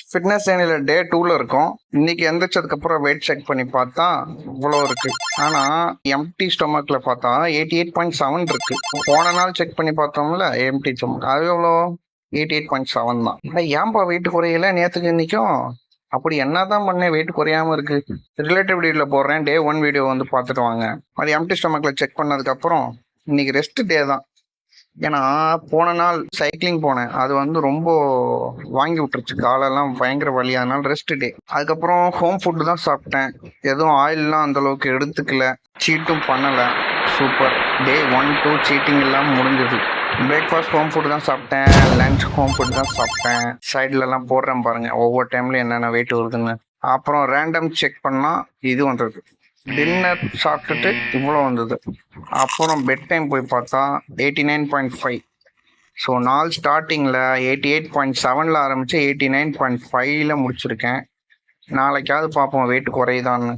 Fitness ஜேர்னியில் டே 2ல இருக்கும். இன்னைக்கு எந்திரிச்சதுக்கப்புறம் வெயிட் செக் பண்ணி பார்த்தா இவ்வளோ இருக்கு. ஆனால் எம்டி ஸ்டொமக்கில் பார்த்தா 88.7 இருக்கு. போன நாள் செக் பண்ணி பார்த்தோம்ல எம்டி ஸ்டொமக், அது எவ்வளோ? 88.7 தான். ஏன்பா வெயிட் குறையல நேற்றுக்கு இன்னைக்கும்? அப்படி என்னதான் பண்ணேன் வெயிட் குறையாம இருக்கு? ரிலேட்டிவ் வீடியோல போடுறேன், டே 1 வீடியோ வந்து பார்த்துட்டு வாங்க. அது எம்டி ஸ்டொமக்கில் செக் பண்ணதுக்கப்புறம் இன்னைக்கு ரெஸ்ட் டே தான். ஏன்னா போன நாள் சைக்கிளிங் போனேன், அது வந்து ரொம்ப வாங்கி விட்டுருச்சு, காலெல்லாம் பயங்கர வலி. அதனால ரெஸ்ட் டே. அதுக்கப்புறம் ஹோம் ஃபுட்டு தான் சாப்பிட்டேன், எதுவும் ஆயிலெலாம் அந்த அளவுக்கு எடுத்துக்கல, சீட்டும் பண்ணலை. சூப்பர். டே 1 2 சீட்டிங் எல்லாம் முடிஞ்சது. பிரேக்ஃபாஸ்ட் ஹோம் ஃபுட்டு தான் சாப்பிட்டேன், லஞ்ச் ஹோம் ஃபுட் தான் சாப்பிட்டேன். சைட்லலாம் போடுறேன் பாருங்க ஒவ்வொரு டைம்ல என்னென்ன வெயிட் வருதுன்னு. அப்புறம் ரேண்டம் செக் பண்ணால் இது வந்தது. டின்னர் சாப்பிட்டுட்டு இவ்வளோ வந்தது. அப்புறம் பெட் டைம் போய் பார்த்தா 89.5. ஸோ நாள் ஸ்டார்டிங்கில் 88.7ல் ஆரம்பித்து 89.5ல் முடிச்சிருக்கேன். நாளைக்காவது பார்ப்போம் வெயிட் குறையுதான்னு.